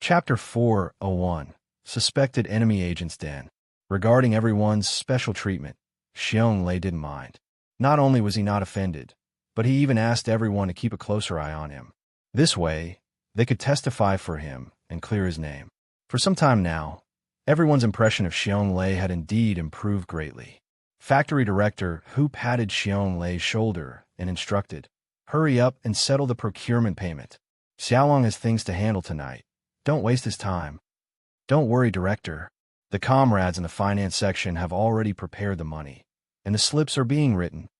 Chapter 401 Suspected Enemy Agent's Den. Regarding everyone's special treatment, Xiao didn't mind. Not only was he not offended, but he even asked everyone to keep a closer eye on him. This way, they could testify for him and clear his name. For some time now, everyone's impression of Xiao had indeed improved greatly. Factory director Hu patted Xiao's shoulder and instructed, "Hurry up and settle the procurement payment. Xiao has things to handle tonight. Don't waste his time." "Don't worry, director. The comrades in the finance section have already prepared the money, and the slips are being written."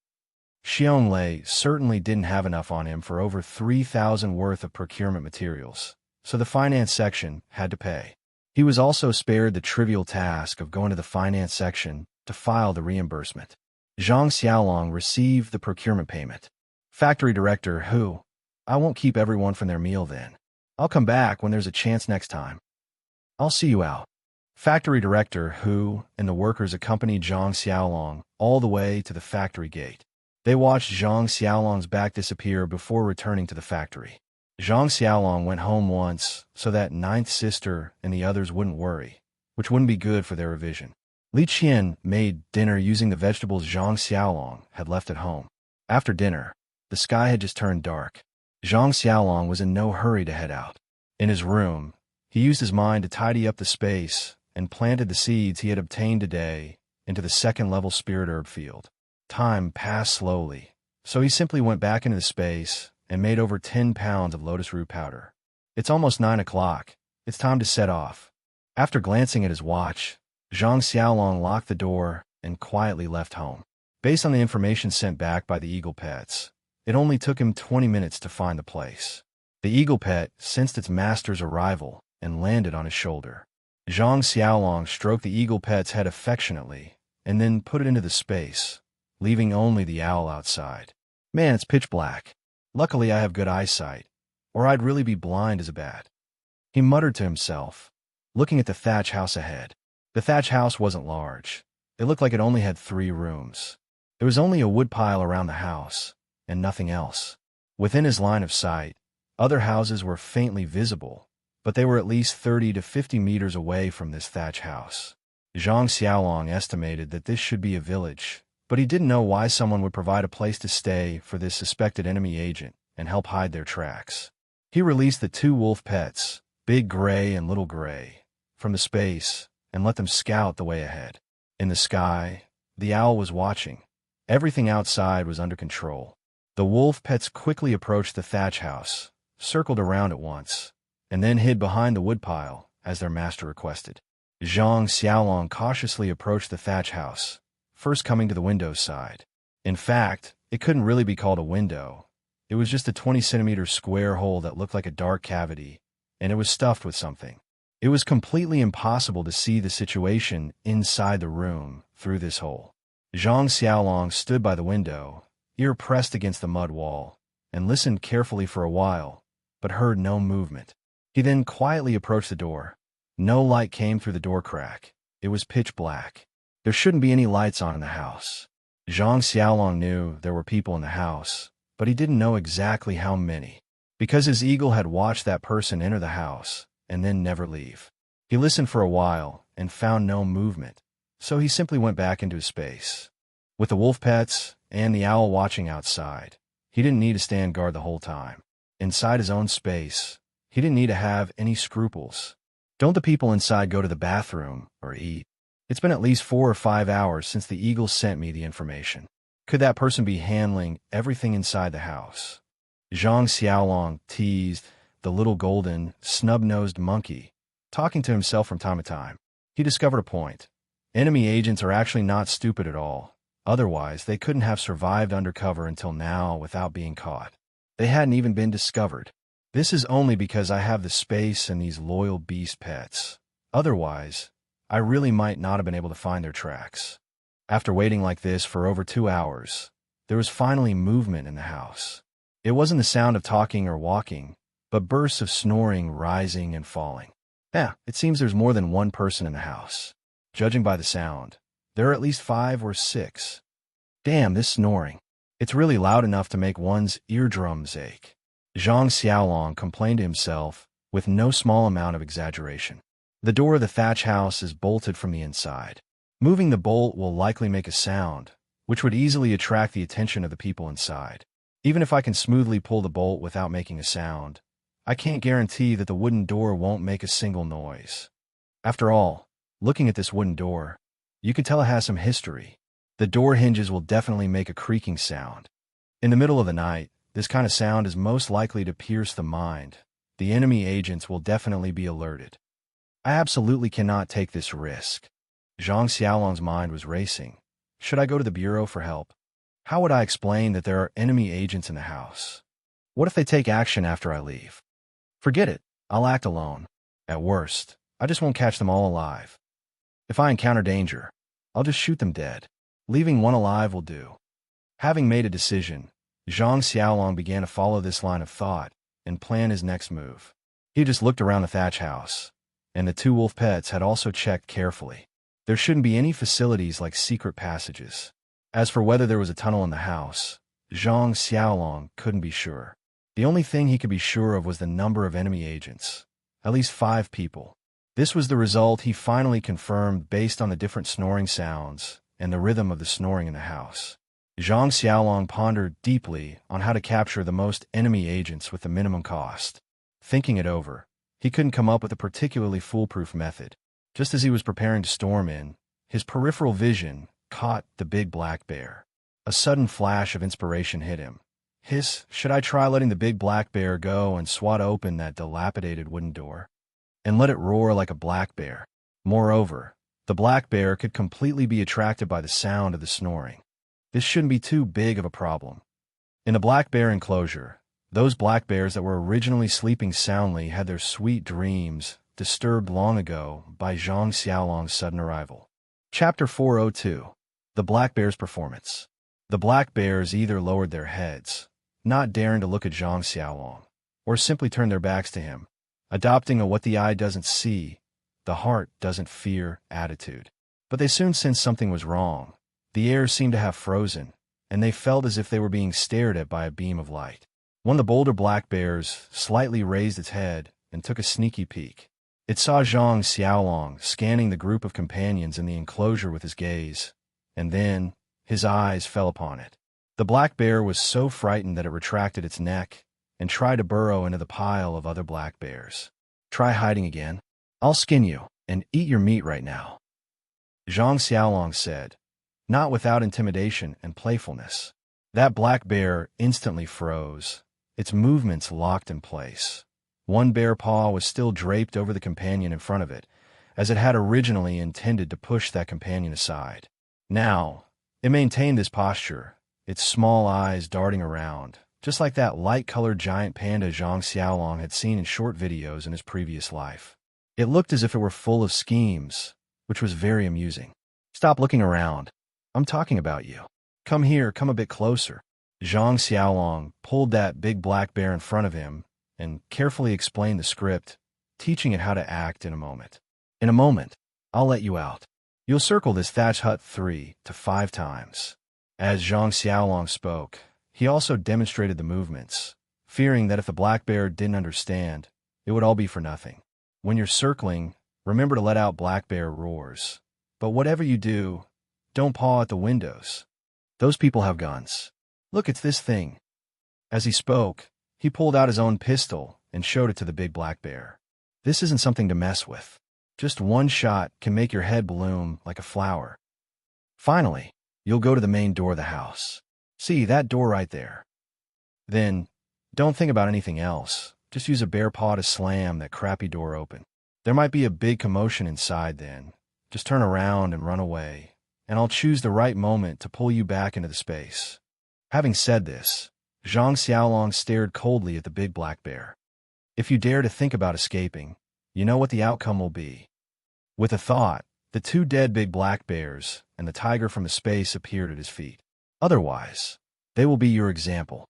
Xiao certainly didn't have enough on him for over 3,000 worth of procurement materials, so the finance section had to pay. He was also spared the trivial task of going to the finance section to file the reimbursement. Zhang Xiaolong received the procurement payment. Factory director Hu, "I won't keep everyone from their meal then. I'll come back when there's a chance next time. I'll see you out." Factory director Hu and the workers accompanied Zhang Xiaolong all the way to the factory gate. They watched Zhang Xiaolong's back disappear before returning to the factory. Zhang Xiaolong went home once so that ninth sister and the others wouldn't worry, which wouldn't be good for their revision. Li Qian made dinner using the vegetables Zhang Xiaolong had left at home. After dinner, the sky had just turned dark. Zhang Xiaolong was in no hurry to head out. In his room, he used his mind to tidy up the space and planted the seeds he had obtained today into the second-level spirit herb field. Time passed slowly, so he simply went back into the space and made over 10 pounds of lotus root powder. "It's almost 9 o'clock. It's time to set off." After glancing at his watch, Zhang Xiaolong locked the door and quietly left home. Based on the information sent back by the eagle pets, it only took him 20 minutes to find the place. The eagle pet sensed its master's arrival and landed on his shoulder. Zhang Xiaolong stroked the eagle pet's head affectionately and then put it into the space, leaving only the owl outside. "Man, it's pitch black. Luckily I have good eyesight, or I'd really be blind as a bat," he muttered to himself, looking at the thatch house ahead. The thatch house wasn't large. It looked like it only had 3 rooms. There was only a woodpile around the house, and nothing else. Within his line of sight, other houses were faintly visible, but they were at least 30 to 50 meters away from this thatch house. Zhang Xiaolong estimated that this should be a village, but he didn't know why someone would provide a place to stay for this suspected enemy agent and help hide their tracks. He released the 2 wolf pets, Big Gray and Little Gray, from the space and let them scout the way ahead. In the sky, the owl was watching. Everything outside was under control. The wolf pets quickly approached the thatch house, circled around it once, and then hid behind the woodpile as their master requested. Zhang Xiaolong cautiously approached the thatch house, first coming to the window side. In fact, it couldn't really be called a window. It was just a 20-centimeter square hole that looked like a dark cavity, and it was stuffed with something. It was completely impossible to see the situation inside the room through this hole. Zhang Xiaolong stood by the window, ear pressed against the mud wall, and listened carefully for a while, but heard no movement. He then quietly approached the door. No light came through the door crack. It was pitch black. There shouldn't be any lights on in the house. Zhang Xiaolong knew there were people in the house, but he didn't know exactly how many, because his eagle had watched that person enter the house and then never leave. He listened for a while and found no movement, so he simply went back into his space. With the wolf pets and the owl watching outside, he didn't need to stand guard the whole time. Inside his own space, he didn't need to have any scruples. Don't the people inside go to the bathroom or eat? It's been at least 4 or 5 hours since the eagle sent me the information. Could that person be handling everything inside the house? Zhang Xiaolong teased the little golden, snub-nosed monkey, talking to himself from time to time. He discovered a point. Enemy agents are actually not stupid at all. Otherwise, they couldn't have survived undercover until now without being caught. They hadn't even been discovered. This is only because I have the space and these loyal beast pets. Otherwise, I really might not have been able to find their tracks. After waiting like this for over 2 hours, there was finally movement in the house. It wasn't the sound of talking or walking, but bursts of snoring rising and falling. It seems there's more than one person in the house. Judging by the sound, there are at least 5 or 6. Damn, this snoring. It's really loud enough to make one's eardrums ache. Zhang Xiaolong complained to himself with no small amount of exaggeration. The door of the thatch house is bolted from the inside. Moving the bolt will likely make a sound, which would easily attract the attention of the people inside. Even if I can smoothly pull the bolt without making a sound, I can't guarantee that the wooden door won't make a single noise. After all, looking at this wooden door, you can tell it has some history. The door hinges will definitely make a creaking sound. In the middle of the night, this kind of sound is most likely to pierce the mind. The enemy agents will definitely be alerted. I absolutely cannot take this risk. Zhang Xiaolong's mind was racing. Should I go to the bureau for help? How would I explain that there are enemy agents in the house? What if they take action after I leave? Forget it. I'll act alone. At worst, I just won't catch them all alive. If I encounter danger, I'll just shoot them dead. Leaving one alive will do. Having made a decision, Zhang Xiaolong began to follow this line of thought and plan his next move. He just looked around the thatch house, and the two wolf pets had also checked carefully. There shouldn't be any facilities like secret passages. As for whether there was a tunnel in the house, Zhang Xiaolong couldn't be sure. The only thing he could be sure of was the number of enemy agents. At least 5 people. This was the result he finally confirmed based on the different snoring sounds and the rhythm of the snoring in the house. Zhang Xiaolong pondered deeply on how to capture the most enemy agents with the minimum cost. Thinking it over, he couldn't come up with a particularly foolproof method. Just as he was preparing to storm in, his peripheral vision caught the big black bear. A sudden flash of inspiration hit him. Should I try letting the big black bear go and swat open that dilapidated wooden door? And let it roar like a black bear. Moreover, the black bear could completely be attracted by the sound of the snoring. This shouldn't be too big of a problem. In the black bear enclosure, those black bears that were originally sleeping soundly had their sweet dreams disturbed long ago by Zhang Xiaolong's sudden arrival. Chapter 402. The Black Bear's Performance. The black bears either lowered their heads, not daring to look at Zhang Xiaolong, or simply turned their backs to him, adopting a what the eye doesn't see, the heart doesn't fear attitude. But they soon sensed something was wrong. The air seemed to have frozen, and they felt as if they were being stared at by a beam of light. One of the bolder black bears slightly raised its head and took a sneaky peek. It saw Zhang Xiaolong scanning the group of companions in the enclosure with his gaze, and then his eyes fell upon it. The black bear was so frightened that it retracted its neck and tried to burrow into the pile of other black bears. Try hiding again. I'll skin you and eat your meat right now, Zhang Xiaolong said, not without intimidation and playfulness. That black bear instantly froze, its movements locked in place. One bare paw was still draped over the companion in front of it, as it had originally intended to push that companion aside. Now, it maintained this posture, its small eyes darting around, just like that light-colored giant panda Zhang Xiaolong had seen in short videos in his previous life. It looked as if it were full of schemes, which was very amusing. Stop looking around. I'm talking about you. Come here, come a bit closer. Zhang Xiaolong pulled that big black bear in front of him and carefully explained the script, teaching it how to act in a moment. In a moment, I'll let you out. You'll circle this thatch hut 3 to 5 times. As Zhang Xiaolong spoke, he also demonstrated the movements, fearing that if the black bear didn't understand, it would all be for nothing. When you're circling, remember to let out black bear roars. But whatever you do, don't paw at the windows. Those people have guns. Look, it's this thing. As he spoke, he pulled out his own pistol and showed it to the big black bear. This isn't something to mess with. Just one shot can make your head bloom like a flower. Finally, you'll go to the main door of the house. See, that door right there. Then, don't think about anything else. Just use a bare paw to slam that crappy door open. There might be a big commotion inside then. Just turn around and run away, and I'll choose the right moment to pull you back into the space. Having said this, Zhang Xiaolong stared coldly at the big black bear. If you dare to think about escaping, you know what the outcome will be. With a thought, the 2 dead big black bears and the tiger from the space appeared at his feet. Otherwise, they will be your example.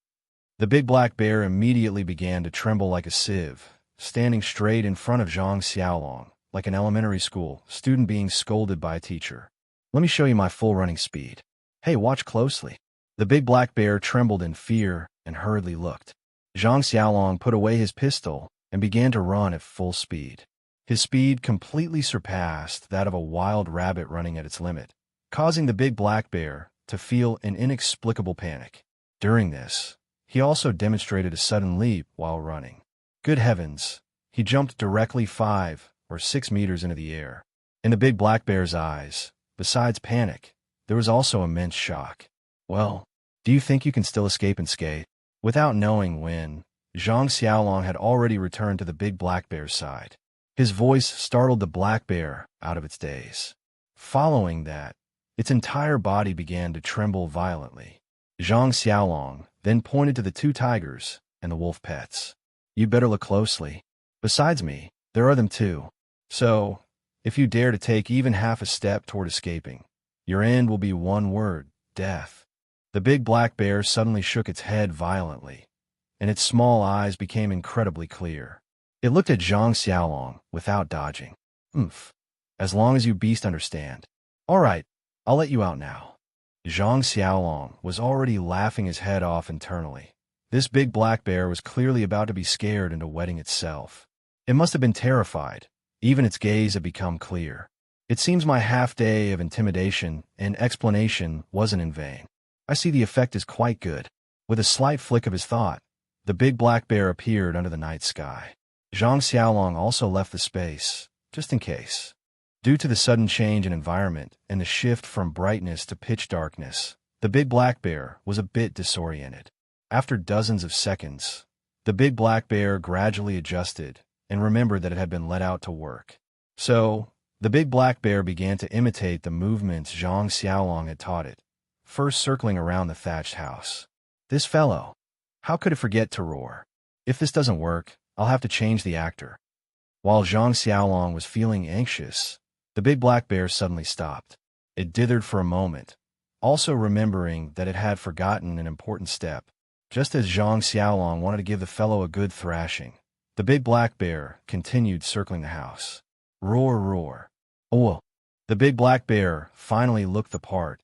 The big black bear immediately began to tremble like a sieve, standing straight in front of Zhang Xiaolong, like an elementary school student being scolded by a teacher. Let me show you my full running speed. Hey, watch closely. The big black bear trembled in fear and hurriedly looked. Zhang Xiaolong put away his pistol and began to run at full speed. His speed completely surpassed that of a wild rabbit running at its limit, causing the big black bear to feel an inexplicable panic. During this, he also demonstrated a sudden leap while running. Good heavens, he jumped directly 5 or 6 meters into the air. In the big black bear's eyes, besides panic, there was also immense shock. Well, do you think you can still escape and skate? Without knowing when, Zhang Xiaolong had already returned to the big black bear's side. His voice startled the black bear out of its daze. Following that, its entire body began to tremble violently. Zhang Xiaolong then pointed to the 2 tigers and the wolf pets. You better look closely. Besides me, there are them too. So, if you dare to take even half a step toward escaping, your end will be one word: death. The big black bear suddenly shook its head violently, and its small eyes became incredibly clear. It looked at Zhang Xiaolong without dodging. As long as you beast understand. All right, I'll let you out now. Zhang Xiaolong was already laughing his head off internally. This big black bear was clearly about to be scared into wetting itself. It must have been terrified. Even its gaze had become clear. It seems my half-day of intimidation and explanation wasn't in vain. I see the effect is quite good. With a slight flick of his thought, the big black bear appeared under the night sky. Zhang Xiaolong also left the space, just in case. Due to the sudden change in environment and the shift from brightness to pitch darkness, the big black bear was a bit disoriented. After dozens of seconds, the big black bear gradually adjusted and remembered that it had been let out to work. So, the big black bear began to imitate the movements Zhang Xiaolong had taught it, first circling around the thatched house. This fellow, how could it forget to roar? If this doesn't work, I'll have to change the actor. While Zhang Xiaolong was feeling anxious, the big black bear suddenly stopped. It dithered for a moment, also remembering that it had forgotten an important step. Just as Zhang Xiaolong wanted to give the fellow a good thrashing, the big black bear continued circling the house. Roar, roar. Oh, the big black bear finally looked the part,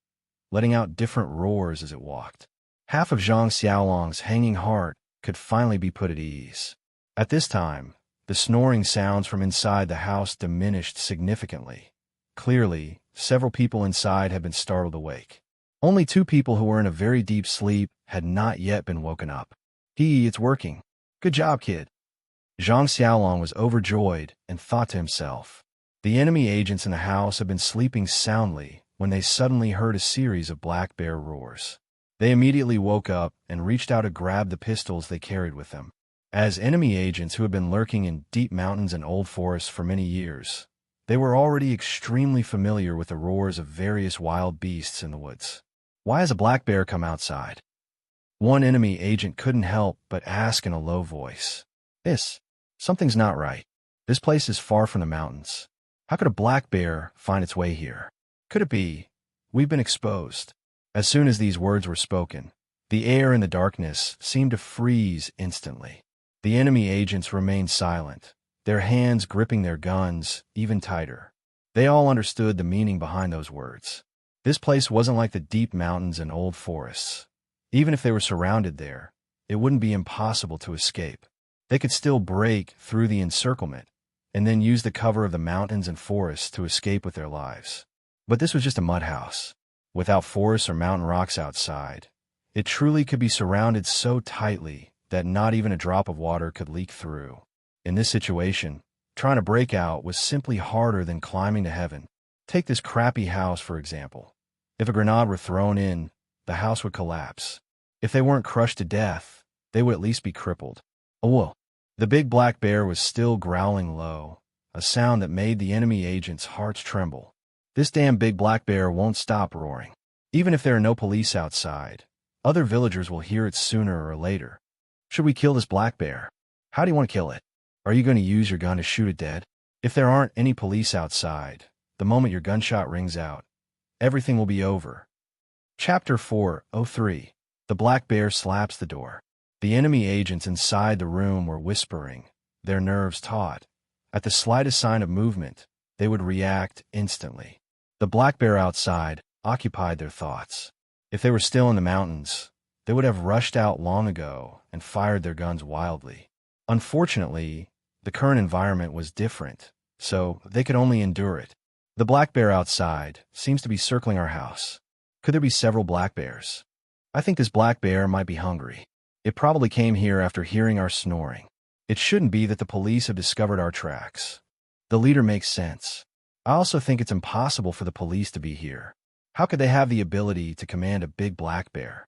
letting out different roars as it walked. Half of Zhang Xiaolong's hanging heart could finally be put at ease. At this time, the snoring sounds from inside the house diminished significantly. Clearly, several people inside had been startled awake. Only 2 people who were in a very deep sleep had not yet been woken up. It's working. Good job, kid. Zhang Xiaolong was overjoyed and thought to himself. The enemy agents in the house had been sleeping soundly when they suddenly heard a series of black bear roars. They immediately woke up and reached out to grab the pistols they carried with them. As enemy agents who had been lurking in deep mountains and old forests for many years, they were already extremely familiar with the roars of various wild beasts in the woods. Why has a black bear come outside? One enemy agent couldn't help but ask in a low voice. Something's not right. This place is far from the mountains. How could a black bear find its way here? Could it be we've been exposed? As soon as these words were spoken, the air in the darkness seemed to freeze instantly. The enemy agents remained silent, their hands gripping their guns even tighter. They all understood the meaning behind those words. This place wasn't like the deep mountains and old forests. Even if they were surrounded there, it wouldn't be impossible to escape. They could still break through the encirclement and then use the cover of the mountains and forests to escape with their lives. But this was just a mud house, without forests or mountain rocks outside. It truly could be surrounded so tightly that not even a drop of water could leak through. In this situation, trying to break out was simply harder than climbing to heaven. Take this crappy house, for example. If a grenade were thrown in, the house would collapse. If they weren't crushed to death, they would at least be crippled. Oh, the big black bear was still growling low, a sound that made the enemy agents' hearts tremble. This damn big black bear won't stop roaring. Even if there are no police outside, other villagers will hear it sooner or later. Should we kill this black bear? How do you want to kill it? Are you going to use your gun to shoot it dead? If there aren't any police outside, the moment your gunshot rings out, everything will be over. Chapter 4:03. The black bear slaps the door. The enemy agents inside the room were whispering, their nerves taut. At the slightest sign of movement, they would react instantly. The black bear outside occupied their thoughts. If they were still in the mountains, they would have rushed out long ago and fired their guns wildly. Unfortunately, The current environment was different, so they could only endure it. The black bear outside seems to be circling our house. Could there be several black bears? I think this black bear might be hungry. It probably came here after hearing our snoring. It shouldn't be that the police have discovered our tracks. The leader makes sense. I also think it's impossible for the police to be here. How could they have the ability to command a big black bear?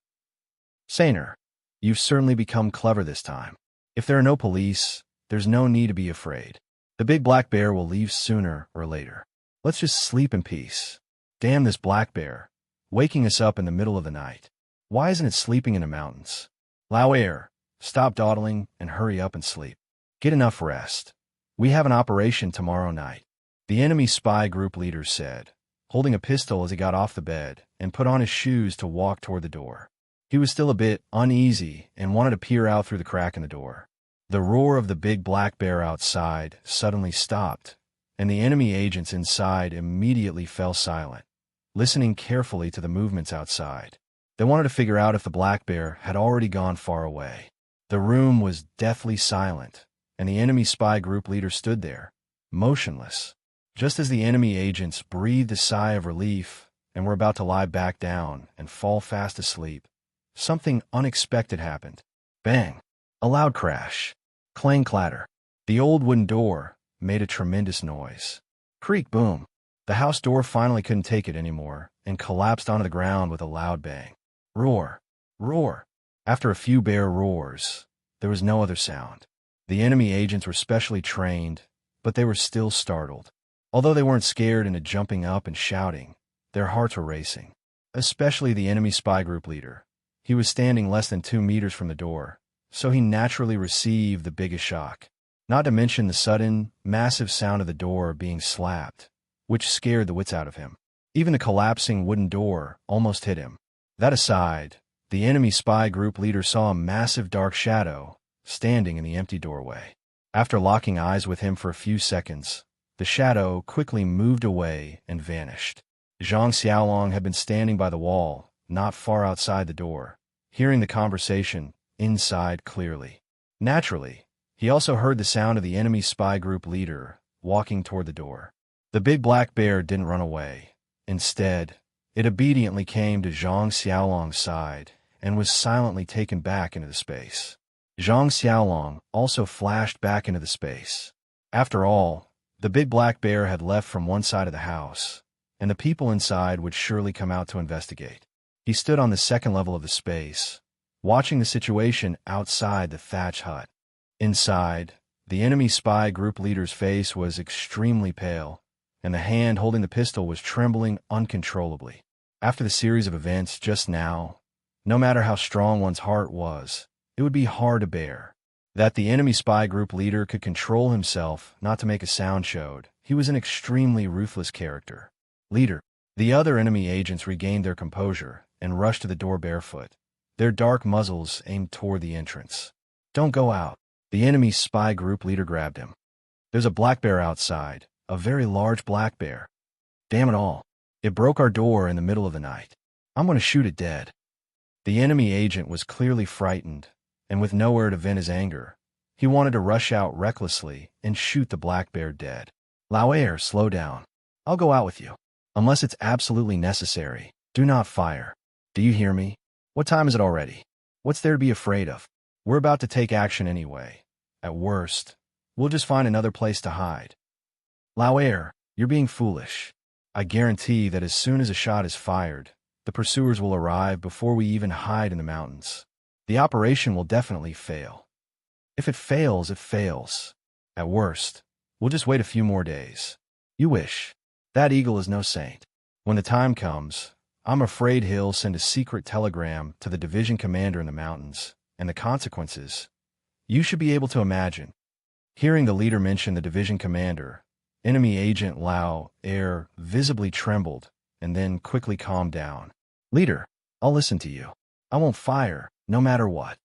Saner, you've certainly become clever this time. If there are no police, there's no need to be afraid. The big black bear will leave sooner or later. Let's just sleep in peace. Damn this black bear, waking us up in the middle of the night. Why isn't it sleeping in the mountains? Xiao, stop dawdling and hurry up and sleep. Get enough rest. We have an operation tomorrow night, the enemy spy group leader said, holding a pistol as he got off the bed and put on his shoes to walk toward the door. He was still a bit uneasy and wanted to peer out through the crack in the door. The roar of the big black bear outside suddenly stopped, and the enemy agents inside immediately fell silent, listening carefully to the movements outside. They wanted to figure out if the black bear had already gone far away. The room was deathly silent, and the enemy spy group leader stood there, motionless. Just as the enemy agents breathed a sigh of relief and were about to lie back down and fall fast asleep, something unexpected happened. Bang! A loud crash. Clang clatter. The old wooden door made a tremendous noise. Creak boom. The house door finally couldn't take it anymore and collapsed onto the ground with a loud bang. Roar. Roar. After a few bear roars, there was no other sound. The enemy agents were specially trained, but they were still startled. Although they weren't scared into jumping up and shouting, their hearts were racing. Especially the enemy spy group leader. He was standing less than 2 meters from the door, so he naturally received the biggest shock. Not to mention the sudden, massive sound of the door being slapped, which scared the wits out of him. Even the collapsing wooden door almost hit him. That aside, the enemy spy group leader saw a massive dark shadow standing in the empty doorway. After locking eyes with him for a few seconds, the shadow quickly moved away and vanished. Zhang Xiaolong had been standing by the wall, not far outside the door, hearing the conversation inside clearly. Naturally, he also heard the sound of the enemy spy group leader walking toward the door. The big black bear didn't run away. Instead, it obediently came to Zhang Xiaolong's side and was silently taken back into the space. Zhang Xiaolong also flashed back into the space. After all, the big black bear had left from one side of the house, and the people inside would surely come out to investigate. He stood on the second level of the space, watching the situation outside the thatch hut. Inside, the enemy spy group leader's face was extremely pale, and the hand holding the pistol was trembling uncontrollably. After the series of events just now, no matter how strong one's heart was, it would be hard to bear. That the enemy spy group leader could control himself not to make a sound showed he was an extremely ruthless character. Leader. The other enemy agents regained their composure and rushed to the door barefoot, their dark muzzles aimed toward the entrance. Don't go out. The enemy spy group leader grabbed him. There's a black bear outside, a very large black bear. Damn it all. It broke our door in the middle of the night. I'm going to shoot it dead. The enemy agent was clearly frightened, and with nowhere to vent his anger, he wanted to rush out recklessly and shoot the black bear dead. Xiao, slow down. I'll go out with you. Unless it's absolutely necessary, do not fire. Do you hear me? What time is it already? What's there to be afraid of? We're about to take action anyway. At worst, we'll just find another place to hide. Xiao, you're being foolish. I guarantee that as soon as a shot is fired, the pursuers will arrive before we even hide in the mountains. The operation will definitely fail. If it fails, it fails. At worst, we'll just wait a few more days. You wish. That eagle is no saint. When the time comes, I'm afraid he'll send a secret telegram to the division commander in the mountains, and the consequences, you should be able to imagine. Hearing the leader mention the division commander, enemy agent Xiao visibly trembled and then quickly calmed down. Leader, I'll listen to you. I won't fire, no matter what.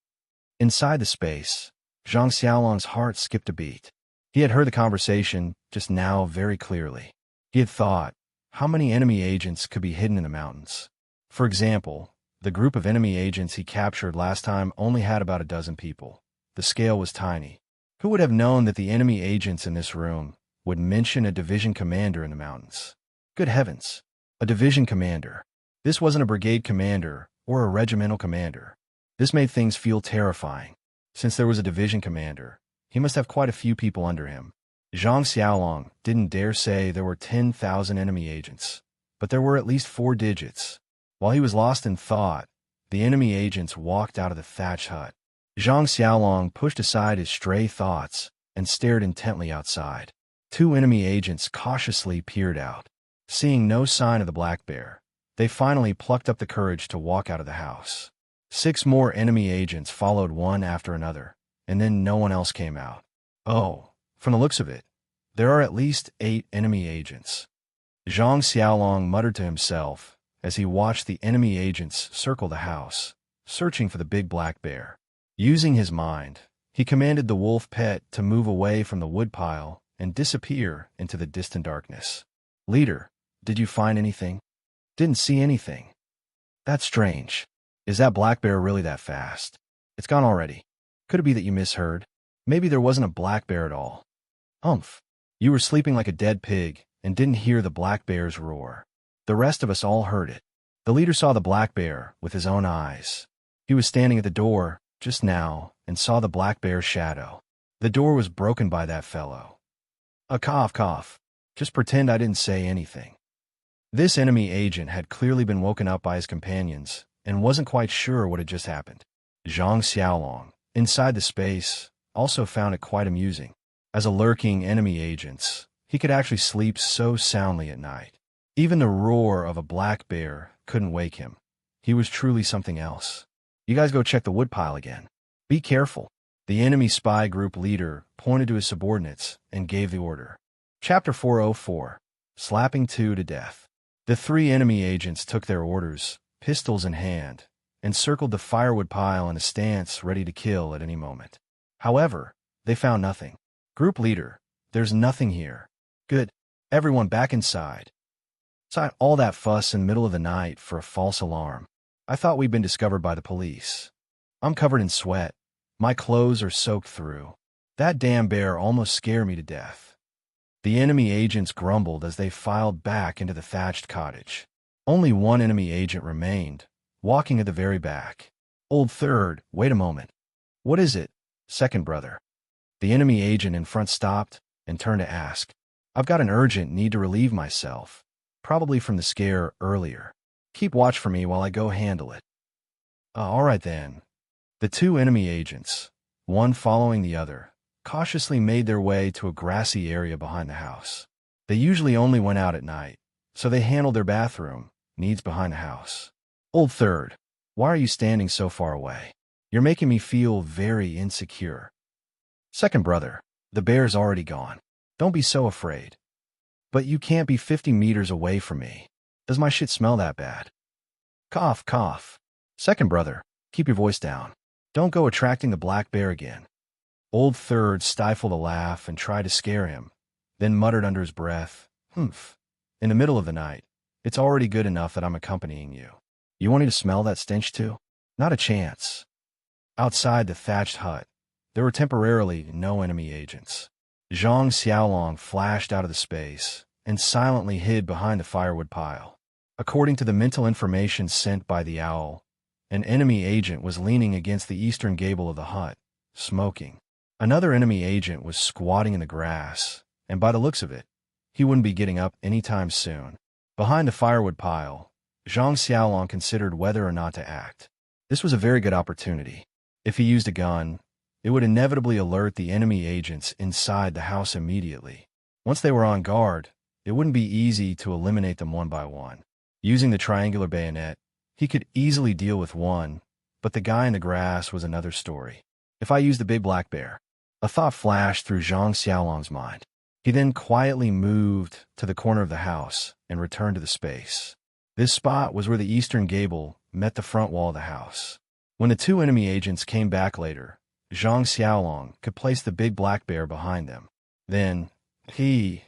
Inside the space, Zhang Xiaolong's heart skipped a beat. He had heard the conversation just now very clearly. He had thought, how many enemy agents could be hidden in the mountains? For example, the group of enemy agents he captured last time only had about a dozen people. The scale was tiny. Who would have known that the enemy agents in this room would mention a division commander in the mountains? Good heavens! A division commander. This wasn't a brigade commander or a regimental commander. This made things feel terrifying. Since there was a division commander, he must have quite a few people under him. Zhang Xiaolong didn't dare say there were 10,000 enemy agents, but there were at least 4 digits. While he was lost in thought, the enemy agents walked out of the thatched hut. Zhang Xiaolong pushed aside his stray thoughts and stared intently outside. 2 enemy agents cautiously peered out. Seeing no sign of the black bear, they finally plucked up the courage to walk out of the house. 6 more enemy agents followed one after another, and then no one else came out. Oh, from the looks of it, there are at least 8 enemy agents. Zhang Xiaolong muttered to himself as he watched the enemy agents circle the house, searching for the big black bear. Using his mind, he commanded the wolf pet to move away from the woodpile and disappear into the distant darkness. Leader, did you find anything? Didn't see anything. That's strange. Is that black bear really that fast? It's gone already. Could it be that you misheard? Maybe there wasn't a black bear at all. Humph. You were sleeping like a dead pig and didn't hear the black bear's roar. The rest of us all heard it. The leader saw the black bear with his own eyes. He was standing at the door just now and saw the black bear's shadow. The door was broken by that fellow. A cough. Just pretend I didn't say anything. This enemy agent had clearly been woken up by his companions and wasn't quite sure what had just happened. Zhang Xiaolong, inside the space, also found it quite amusing. As a lurking enemy agent, he could actually sleep so soundly at night. Even the roar of a black bear couldn't wake him. He was truly something else. You guys go check the woodpile again. Be careful. The enemy spy group leader pointed to his subordinates and gave the order. Chapter 404. Slapping 2 to death. The 3 enemy agents took their orders, pistols in hand, and circled the firewood pile in a stance ready to kill at any moment. However, they found nothing. Group leader, there's nothing here. Good. Everyone back inside. Inside all that fuss in the middle of the night for a false alarm. I thought we'd been discovered by the police. I'm covered in sweat. My clothes are soaked through. That damn bear almost scared me to death. The enemy agents grumbled as they filed back into the thatched cottage. Only one enemy agent remained, walking at the very back. Old Third, wait a moment. What is it? Second brother. The enemy agent in front stopped and turned to ask. I've got an urgent need to relieve myself, probably from the scare earlier. Keep watch for me while I go handle it. All right then. The 2 enemy agents, one following the other, cautiously made their way to a grassy area behind the house. They usually only went out at night, so they handled their bathroom needs behind the house. Old Third, why are you standing so far away? You're making me feel very insecure. Second brother, the bear's already gone. Don't be so afraid. But you can't be 50 meters away from me. Does my shit smell that bad? Cough. Second brother, keep your voice down. Don't go attracting the black bear again. Old Third stifled a laugh and tried to scare him, then muttered under his breath, Humph. In the middle of the night, it's already good enough that I'm accompanying you. You want me to smell that stench too? Not a chance. Outside the thatched hut, there were temporarily no enemy agents. Zhang Xiaolong flashed out of the space and silently hid behind the firewood pile. According to the mental information sent by the owl, an enemy agent was leaning against the eastern gable of the hut, smoking. Another enemy agent was squatting in the grass, and by the looks of it, he wouldn't be getting up anytime soon. Behind the firewood pile, Zhang Xiaolong considered whether or not to act. This was a very good opportunity. If he used a gun, it would inevitably alert the enemy agents inside the house immediately. Once they were on guard, it wouldn't be easy to eliminate them one by one. Using the triangular bayonet, he could easily deal with one, but the guy in the grass was another story. If I use the big black bear, a thought flashed through Zhang Xiaolong's mind. He then quietly moved to the corner of the house and returned to the space. This spot was where the eastern gable met the front wall of the house. When the 2 enemy agents came back later, Zhang Xiaolong could place the big black bear behind them. Then, the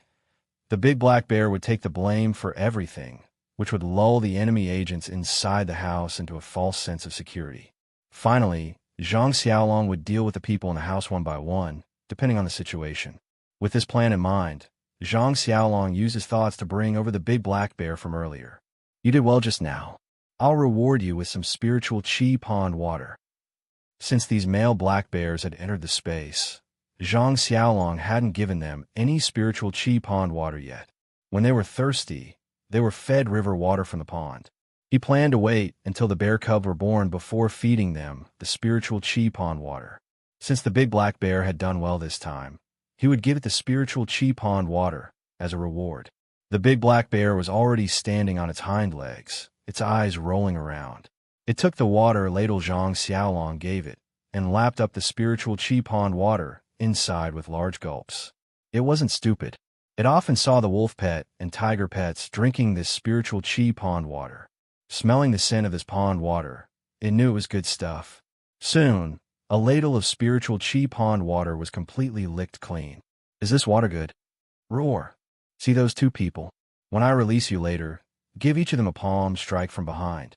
big black bear would take the blame for everything, which would lull the enemy agents inside the house into a false sense of security. Finally, Zhang Xiaolong would deal with the people in the house one by one, depending on the situation. With this plan in mind, Zhang Xiaolong used his thoughts to bring over the big black bear from earlier. You did well just now. I'll reward you with some spiritual chi pond water. Since these male black bears had entered the space, Zhang Xiaolong hadn't given them any spiritual chi pond water yet. When they were thirsty, they were fed river water from the pond. He planned to wait until the bear cubs were born before feeding them the spiritual chi pond water. Since the big black bear had done well this time, he would give it the spiritual chi pond water as a reward. The big black bear was already standing on its hind legs, its eyes rolling around. It took the water ladle Zhang Xiaolong gave it and lapped up the spiritual chi pond water inside with large gulps. It wasn't stupid. It often saw the wolf pet and tiger pets drinking this spiritual chi pond water. Smelling the scent of this pond water, it knew it was good stuff. Soon, a ladle of spiritual chi pond water was completely licked clean. Is this water good? Roar. See those two people? When I release you later, give each of them a palm strike from behind.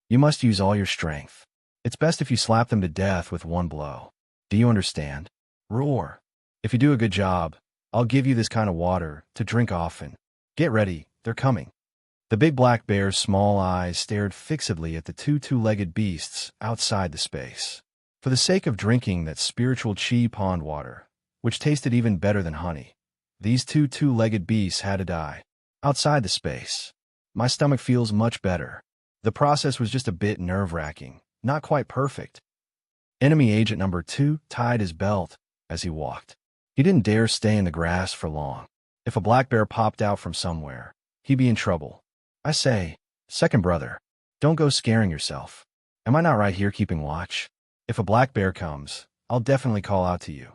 You must use all your strength. It's best if you slap them to death with one blow. Do you understand? Roar. If you do a good job, I'll give you this kind of water to drink often. Get ready, they're coming. The big black bear's small eyes stared fixedly at the two-legged beasts outside the space. For the sake of drinking that spiritual chi pond water, which tasted even better than honey, these two-legged beasts had to die. Outside the space, my stomach feels much better. The process was just a bit nerve-wracking, not quite perfect. Enemy agent number 2 tied his belt as he walked. He didn't dare stay in the grass for long. If a black bear popped out from somewhere, he'd be in trouble. I say, second brother, don't go scaring yourself. Am I not right here keeping watch? If a black bear comes, I'll definitely call out to you.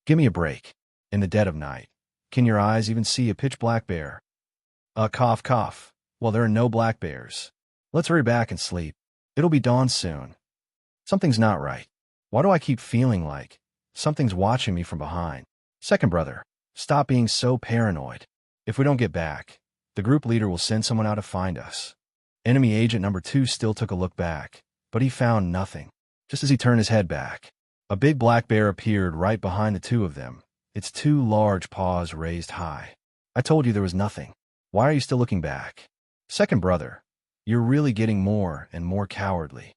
Give me a break. In the dead of night, can your eyes even see a pitch black bear? Cough, cough. Well, there are no black bears. Let's hurry back and sleep. It'll be dawn soon. Something's not right. Why do I keep feeling like something's watching me from behind? Second brother, stop being so paranoid. If we don't get back, the group leader will send someone out to find us. Enemy agent number 2 still took a look back, but he found nothing. Just as he turned his head back, a big black bear appeared right behind the two of them, its two large paws raised high. I told you there was nothing. Why are you still looking back? Second brother, you're really getting more and more cowardly.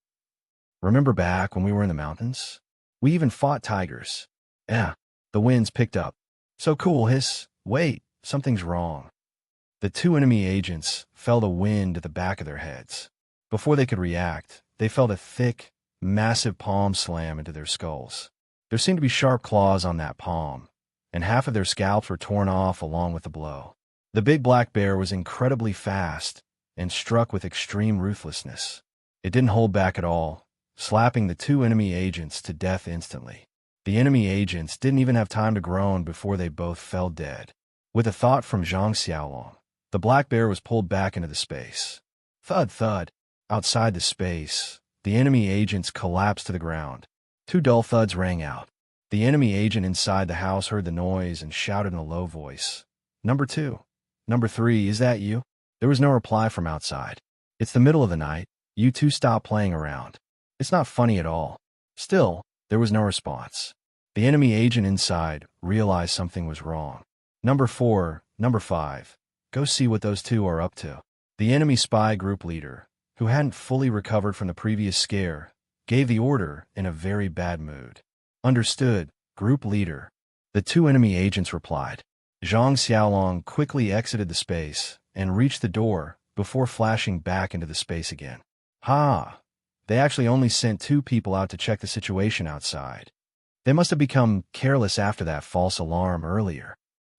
Remember back when we were in the mountains? We even fought tigers. Yeah, the winds picked up. So cool, hiss. Wait, something's wrong. The two enemy agents felt a wind at the back of their heads. Before they could react, they felt a thick, massive palm slam into their skulls. There seemed to be sharp claws on that palm, and half of their scalps were torn off along with the blow. The big black bear was incredibly fast and struck with extreme ruthlessness. It didn't hold back at all, slapping the two enemy agents to death instantly. The enemy agents didn't even have time to groan before they both fell dead. With a thought from Zhang Xiaolong, the black bear was pulled back into the space. Thud, thud. Outside the space, the enemy agents collapsed to the ground. Two dull thuds rang out. The enemy agent inside the house heard the noise and shouted in a low voice. Number 2. Number 3, is that you? There was no reply from outside. It's the middle of the night. You two stop playing around. It's not funny at all. Still, there was no response. The enemy agent inside realized something was wrong. Number 4, number 5. Go see what those two are up to. The enemy spy group leader, who hadn't fully recovered from the previous scare, gave the order in a very bad mood. Understood, group leader. The two enemy agents replied. Zhang Xiaolong quickly exited the space and reached the door before flashing back into the space again. Ha! They actually only sent 2 people out to check the situation outside. They must have become careless after that false alarm earlier.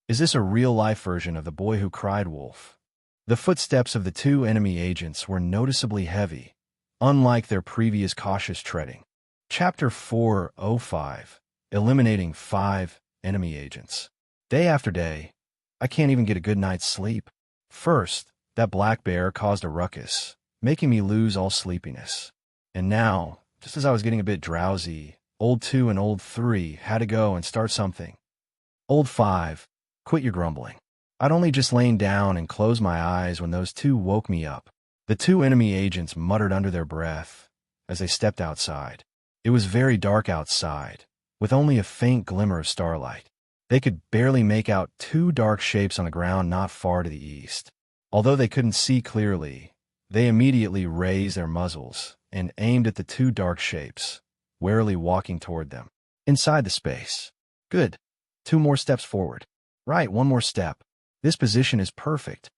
Is this a real-life version of the boy who cried wolf? The footsteps of the two enemy agents were noticeably heavy, unlike their previous cautious treading. Chapter 405, Eliminating 5 Enemy Agents. Day after day, I can't even get a good night's sleep. First, that black bear caused a ruckus, making me lose all sleepiness. And now, just as I was getting a bit drowsy, Old 2 and Old 3 had to go and start something. Old 5, quit your grumbling. I'd only just lain down and closed my eyes when those two woke me up. The two enemy agents muttered under their breath as they stepped outside. It was very dark outside, with only a faint glimmer of starlight. They could barely make out two dark shapes on the ground not far to the east. Although they couldn't see clearly, they immediately raised their muzzles and aimed at the two dark shapes, warily walking toward them. Inside the space. Good. 2 more steps forward. Right, 1 more step. This position is perfect.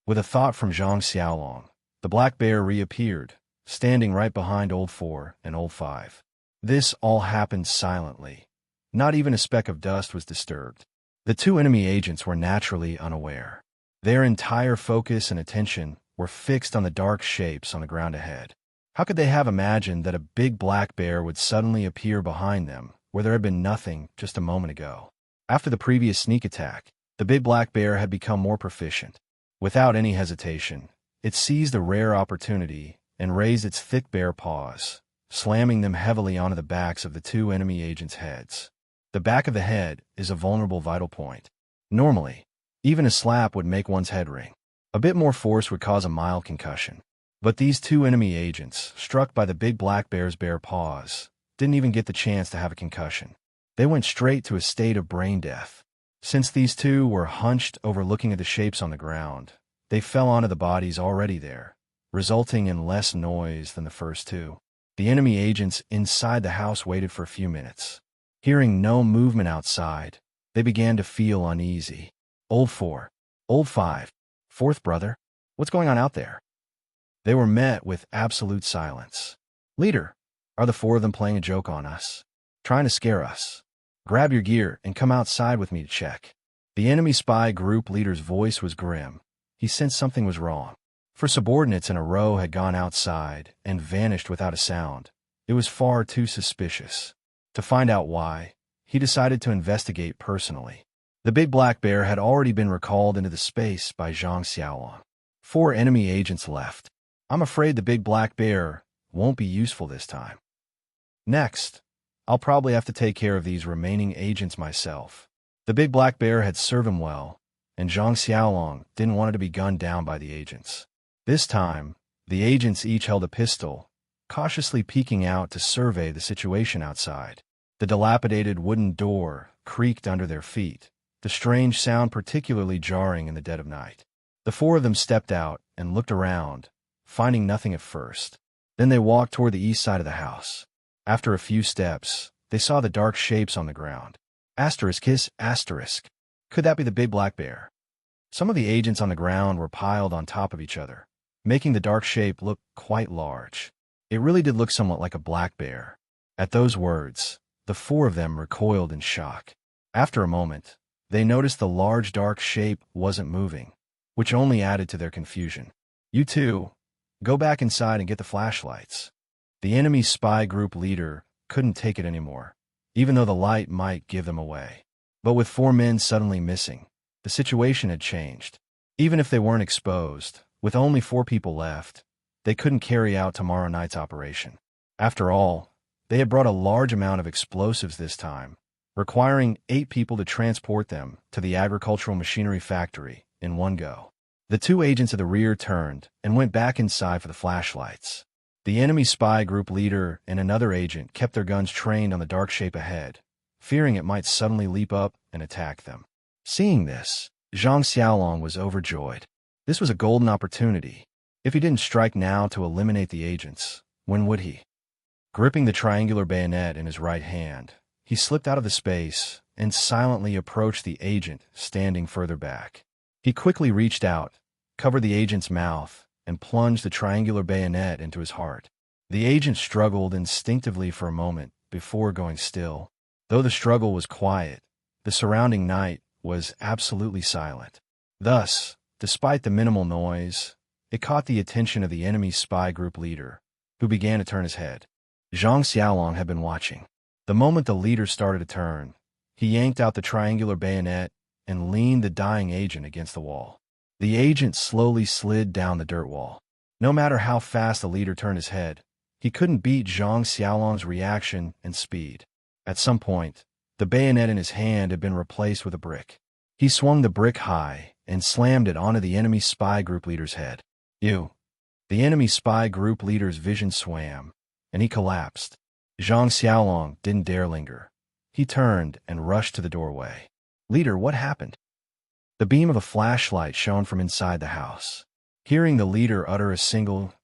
With a thought from Zhang Xiaolong, the black bear reappeared, standing right behind Old 4 and Old 5. This all happened silently. Not even a speck of dust was disturbed. The 2 enemy agents were naturally unaware. Their entire focus and attention were fixed on the dark shapes on the ground ahead. How could they have imagined that a big black bear would suddenly appear behind them, where there had been nothing just a moment ago? After the previous sneak attack, the big black bear had become more proficient. Without any hesitation, it seized a rare opportunity and raised its thick bare paws, slamming them heavily onto the backs of the 2 enemy agents' heads. The back of the head is a vulnerable vital point. Normally, even a slap would make one's head ring. A bit more force would cause a mild concussion. But these 2 enemy agents, struck by the big black bear's bare paws, didn't even get the chance to have a concussion. They went straight to a state of brain death. Since these 2 were hunched over looking at the shapes on the ground, they fell onto the bodies already there, resulting in less noise than the first 2. The enemy agents inside the house waited for a few minutes. Hearing no movement outside, they began to feel uneasy. Old 4, Old 5, 4th brother, what's going on out there? They were met with absolute silence. Leader, are the 4 of them playing a joke on us? Trying to scare us? Grab your gear and come outside with me to check. The enemy spy group leader's voice was grim. He sensed something was wrong. 4 subordinates in a row had gone outside and vanished without a sound. It was far too suspicious. To find out why, he decided to investigate personally. The big black bear had already been recalled into the space by Zhang Xiaolong. 4 enemy agents left. I'm afraid the big black bear won't be useful this time. Next, I'll probably have to take care of these remaining agents myself. The big black bear had served him well, and Zhang Xiaolong didn't want it to be gunned down by the agents. This time, the agents each held a pistol, cautiously peeking out to survey the situation outside. The dilapidated wooden door creaked under their feet, the strange sound particularly jarring in the dead of night. The 4 of them stepped out and looked around, finding nothing at first. Then they walked toward the east side of the house. After a few steps, they saw the dark shapes on the ground. Asterisk kiss, asterisk. Could that be the big black bear? Some of the agents on the ground were piled on top of each other, making the dark shape look quite large. It really did look somewhat like a black bear. At those words, the 4 of them recoiled in shock. After a moment, they noticed the large dark shape wasn't moving, which only added to their confusion. You 2, go back inside and get the flashlights. The enemy spy group leader couldn't take it anymore, even though the light might give them away. But with 4 men suddenly missing, the situation had changed. Even if they weren't exposed, with only 4 people left, they couldn't carry out tomorrow night's operation. After all, they had brought a large amount of explosives this time, requiring 8 people to transport them to the agricultural machinery factory in one go. The 2 agents at the rear turned and went back inside for the flashlights. The enemy spy group leader and another agent kept their guns trained on the dark shape ahead, fearing it might suddenly leap up and attack them. Seeing this, Zhang Xiaolong was overjoyed. This was a golden opportunity. If he didn't strike now to eliminate the agents, when would he? Gripping the triangular bayonet in his right hand, he slipped out of the space and silently approached the agent standing further back. He quickly reached out, covered the agent's mouth, and plunged the triangular bayonet into his heart. The agent struggled instinctively for a moment before going still. Though the struggle was quiet, the surrounding night was absolutely silent. Thus, despite the minimal noise, it caught the attention of the enemy spy group leader, who began to turn his head. Zhang Xiaolong had been watching. The moment the leader started to turn, he yanked out the triangular bayonet and leaned the dying agent against the wall. The agent slowly slid down the dirt wall. No matter how fast the leader turned his head, he couldn't beat Zhang Xiaolong's reaction and speed. At some point, the bayonet in his hand had been replaced with a brick. He swung the brick high and slammed it onto the enemy spy group leader's head. Ew. The enemy spy group leader's vision swam, and he collapsed. Zhang Xiaolong didn't dare linger. He turned and rushed to the doorway. "Leader, what happened?" The beam of a flashlight shone from inside the house. Hearing the leader utter a single,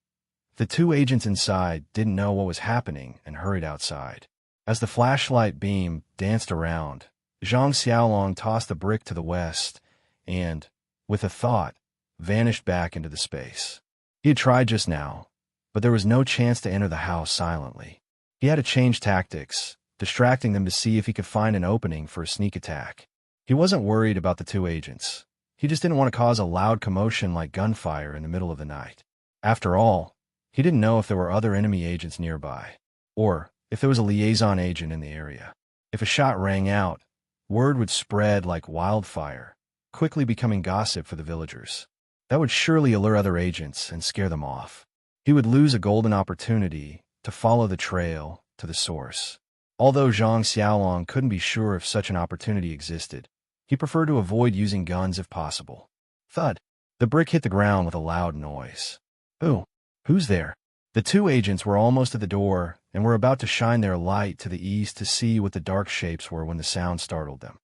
the two agents inside didn't know what was happening and hurried outside. As the flashlight beam danced around, Zhang Xiaolong tossed a brick to the west and, with a thought, vanished back into the space. He had tried just now, but there was no chance to enter the house silently. He had to change tactics, distracting them to see if he could find an opening for a sneak attack. He wasn't worried about the two agents. He just didn't want to cause a loud commotion like gunfire in the middle of the night. After all, he didn't know if there were other enemy agents nearby, or if there was a liaison agent in the area. If a shot rang out, word would spread like wildfire, quickly becoming gossip for the villagers. That would surely allure other agents and scare them off. He would lose a golden opportunity to follow the trail to the source. Although Zhang Xiaolong couldn't be sure if such an opportunity existed, he preferred to avoid using guns if possible. Thud! The brick hit the ground with a loud noise. Who's there? The two agents were almost at the door and were about to shine their light to the east to see what the dark shapes were when the sound startled them.